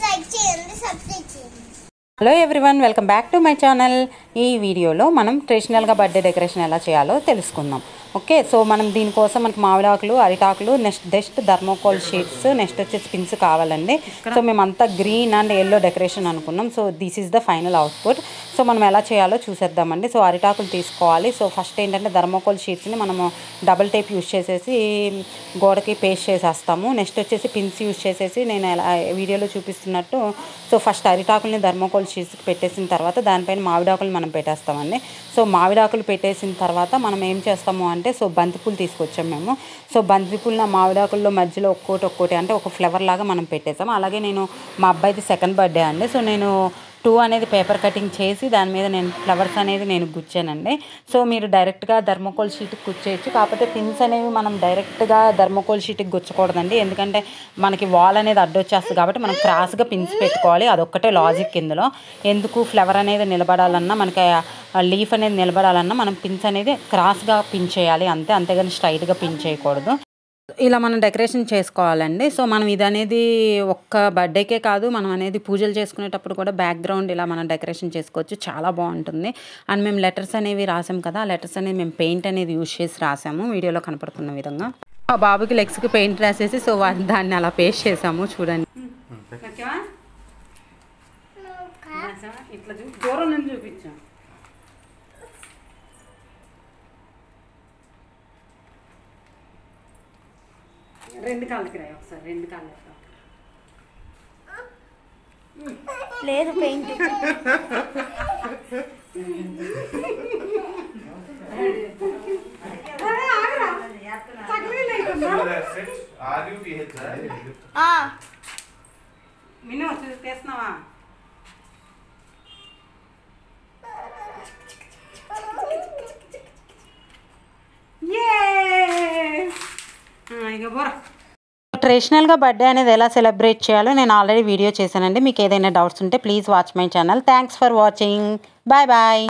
Like చేయండి, subscribe చేయండి. Hello everyone, welcome back to my channel. ఈ వీడియోలో మనం ట్రెడిషనల్గా బర్త్డే డెకరేషన్ ఎలా చేయాలో తెలుసుకుందాం. ఓకే, సో మనం దీనికోసం మనకి మామిడాకులు, అరిటాకులు, నెక్స్ట్ థర్మోకోల్ షీట్స్, నెక్స్ట్ వచ్చేసి పిన్స్ కావాలండి. సో మేమంతా గ్రీన్ అండ్ ఎల్లో డెకరేషన్ అనుకున్నాం. So this is the final output. So మనం ఎలా చేయాలో చూసేద్దామండి. సో అరిటాకులు తీసుకోవాలి. సో ఫస్ట్ ఏంటంటే థర్మోకోల్ షీట్స్ని మనము డబుల్ టేప్ యూజ్ చేసేసి గోడకి పేస్ట్ చేసేస్తాము. నెక్స్ట్ వచ్చేసి పిన్స్ యూజ్ చేసేసి నేను ఎలా వీడియోలో చూపిస్తున్నట్టు సో ఫస్ట్ అరిటాకుల్ని థర్మోకోల్ షీట్స్కి పెట్టేసిన తర్వాత దానిపైన మామిడాకులు మనం పెట్టేస్తామండి. సో మామిడాకులు పెట్టేసిన తర్వాత మనం ఏం చేస్తాము అంటే సో బంతిపూలు తీసుకొచ్చాం మేము. సో బంతిపూలు మామిడాకుల్లో మధ్యలో ఒక్కోటి అంటే ఒక ఫ్లవర్ లాగా మనం పెట్టేసాము. అలాగే నేను మా అబ్బాయిది సెకండ్ బర్త్డే అండి. సో నేను 2 అనేది పేపర్ కటింగ్ చేసి దాని మీద నేను ఫ్లవర్స్ అనేది నేను గుచ్చానండి. సో మీరు డైరెక్ట్గా థర్మోకోల్ షీట్కి గుచ్చేయచ్చు. కాకపోతే పిన్స్ అనేవి మనం డైరెక్ట్గా థర్మోకోల్ షీట్కి గుచ్చకూడదండి. ఎందుకంటే మనకి వాల్ అనేది అడ్డొచ్చేస్తుంది కాబట్టి మనం క్రాస్గా పిన్స్ పెట్టుకోవాలి. అదొక్కటే లాజిక్ ఇందులో. ఎందుకు ఫ్లవర్ అనేది నిలబడాలన్నా, మనకి లీఫ్ అనేది నిలబడాలన్నా మనం పిన్స్ అనేది క్రాస్గా పిన్ చేయాలి అంతే, అంతేగాని స్ట్రైట్గా పిన్ చేయకూడదు. ఇలా మనం డెకరేషన్ చేసుకోవాలండి. సో మనం ఇది అనేది ఒక్క బర్త్డేకే కాదు, మనం అనేది పూజలు చేసుకునేటప్పుడు కూడా బ్యాక్గ్రౌండ్ ఇలా మనం డెకరేషన్ చేసుకోవచ్చు. చాలా బాగుంటుంది. అండ్ మేము లెటర్స్ అనేవి రాసాం కదా, ఆ లెటర్స్ అనేది మేము పెయింట్ అనేది యూజ్ చేసి రాసాము వీడియోలో కనపడుతున్న విధంగా. ఆ బాబుకి లెగ్స్కి పెయింట్ రాసేసి సో దాన్ని అలా పేస్ట్ చేసాము. చూడండి, ఇట్లా దూరం నుంచి చూపించాం. రెండు కాళ్ళకి రాయి ఒకసారి, రెండు కాళ్ళకి లేదు పెయింట్. మిను చేస్తున్నావా? ట్రెడిషనల్గా బర్త్డే అనేది ఎలా సెలబ్రేట్ చేయాలో నేను ఆల్రెడీ వీడియో చేశానండి. మీకు ఏదైనా డౌట్స్ ఉంటే please watch my channel. Thanks for watching. Bye bye.